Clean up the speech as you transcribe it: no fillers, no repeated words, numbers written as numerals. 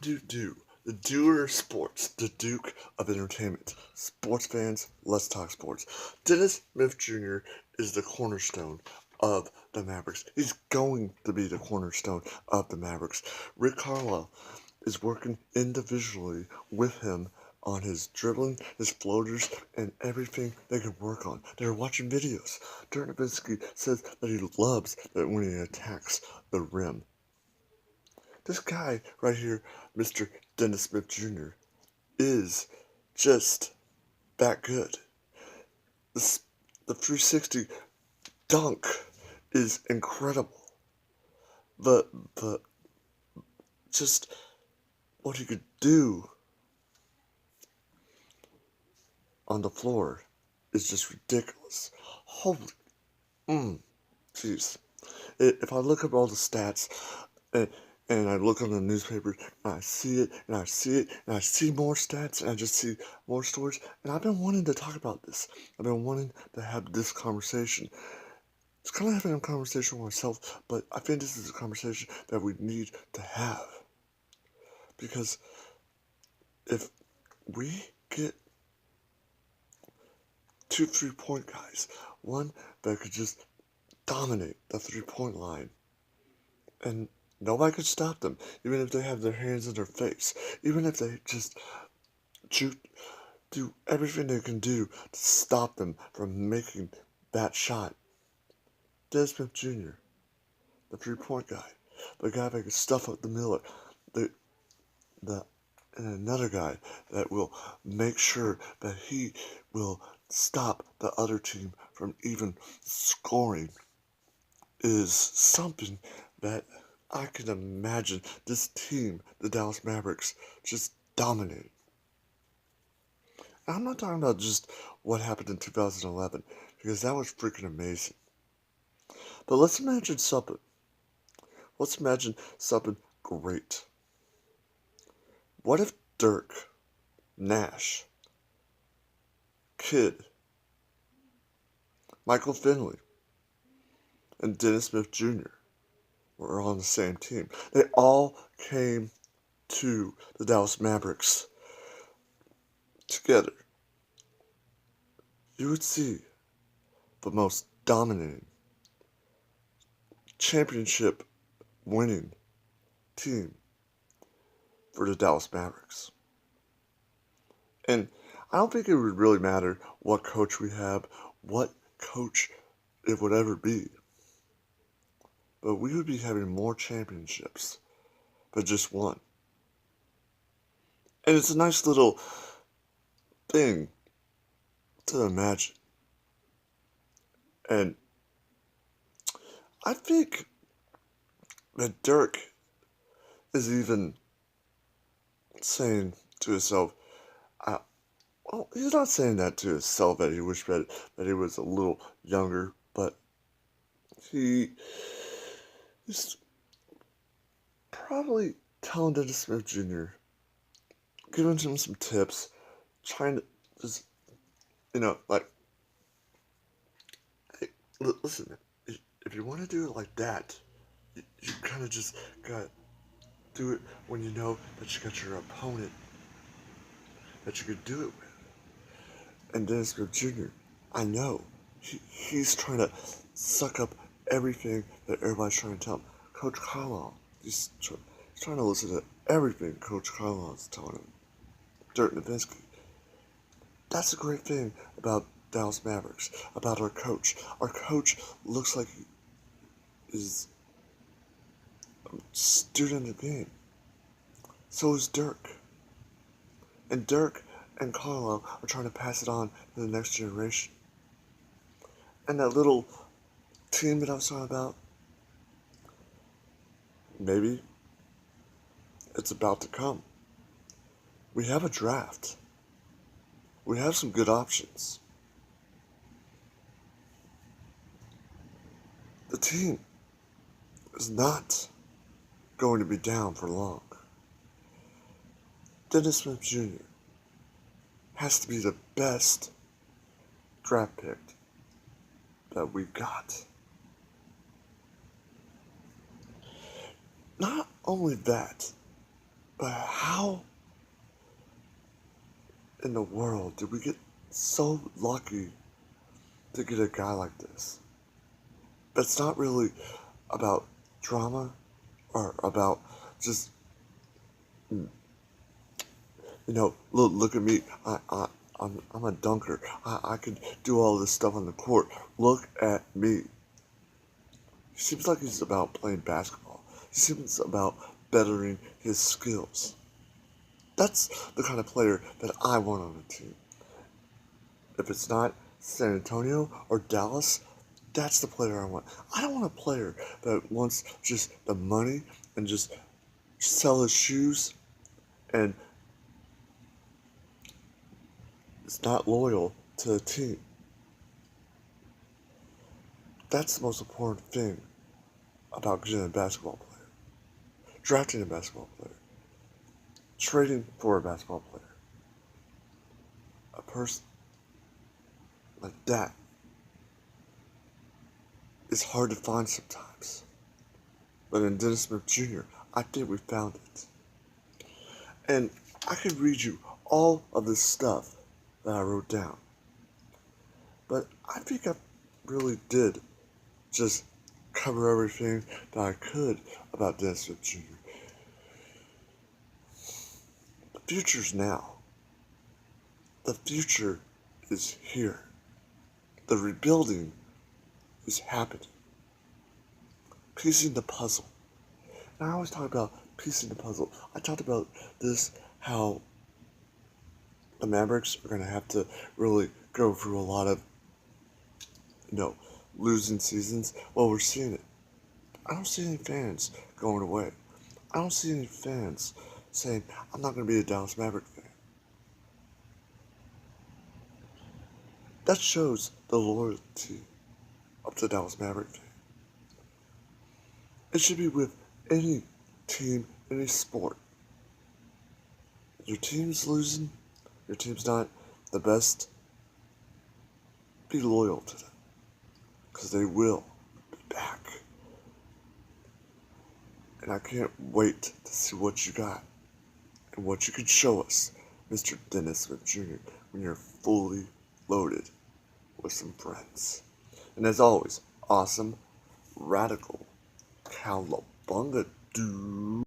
the doer of sports, the Duke of entertainment. Sports fans, let's talk sports. Dennis Smith Jr. is the cornerstone of the Mavericks. He's going to be the cornerstone of the Mavericks. Rick Carlisle is working individually with him on his dribbling, his floaters, and everything they can work on. They're watching videos. Dirk Nowitzki says that he loves that when he attacks the rim. This guy right here, Mr. Dennis Smith Jr., is just that good. The 360 dunk is incredible. The just what he could do on the floor is just ridiculous. Holy, jeez. If I look up all the stats, and I look on the newspaper, and I see it, and I see it, and I see more stats, and I just see more stories, and I've been wanting to talk about this. I've been wanting to have this conversation. It's kind of having a conversation with myself, but I think this is a conversation that we need to have. Because if we get 2 3-point guys, one that could just dominate the 3-point line, and nobody could stop them, even if they have their hands in their face, even if they just do everything they can do to stop them from making that shot. Dennis Smith Jr., the 3-point guy, the guy that can stuff up the middle, and another guy that will make sure that he will stop the other team from even scoring, is something that I can imagine this team, the Dallas Mavericks, just dominating. And I'm not talking about just what happened in 2011, because that was freaking amazing. But let's imagine something. Let's imagine something great. What if Dirk, Nash, Kidd, Michael Finley, and Dennis Smith Jr. were on the same team? They all came to the Dallas Mavericks together. You would see the most dominating, championship winning team for the Dallas Mavericks. And I don't think it would really matter what coach we have, what coach it would ever be. But we would be having more championships than just one. And it's a nice little thing to imagine. And I think that Dirk is even saying to himself, well, he's not saying that to himself, that he wished that he was a little younger, but he's probably telling Dennis Smith Jr., giving him some tips, trying to just, like, hey, listen, if you want to do it like that, you kind of just gotta do it when you know that you got your opponent that you could do it with. And Dennis Smith Jr., I know, he's trying to suck up everything that everybody's trying to tell him. Coach Carlisle, he's trying to listen to everything Coach Carlisle is telling him. Dirk Nowitzki. That's a great thing about Dallas Mavericks, about our coach. Our coach looks like he is a student of the game. So is Dirk. And Dirk and Carlisle are trying to pass it on to the next generation. And that little team that I was talking about, maybe it's about to come. We have a draft. We have some good options. The team is not going to be down for long. Dennis Smith Jr. has to be the best draft pick that we've got. Not only that, But how in the world did we get so lucky to get a guy like this? That's not really about drama or about just, look at me. I'm a dunker. I can do all this stuff on the court. Look at me. He seems like he's about playing basketball. He seems about bettering his skills. That's the kind of player that I want on a team. If it's not San Antonio or Dallas, that's the player I want. I don't want a player that wants just the money and just sell his shoes and is not loyal to the team. That's the most important thing about getting a basketball player. Drafting a basketball player. Trading for a basketball player. A person like that is hard to find sometimes. But in Dennis Smith Jr., I think we found it. And I could read you all of this stuff that I wrote down. But I think I really did just cover everything that I could about Dennis Smith Jr. The future's now. The future is here. The rebuilding is happening. Piecing the puzzle. And I always talk about piecing the puzzle. I talked about this, how the Mavericks are going to have to really go through a lot of, losing seasons. Well, we're seeing it. I don't see any fans going away. I don't see any fans saying, I'm not going to be a Dallas Maverick fan. That shows the loyalty of the Dallas Maverick fan. It should be with any team, any sport. Your team's losing, your team's not the best, be loyal to them. Because they will be back. And I can't wait to see what you got and what you can show us, Mr. Dennis Smith Jr., when you're fully loaded with some friends. And as always, awesome, radical, cowabunga, dude.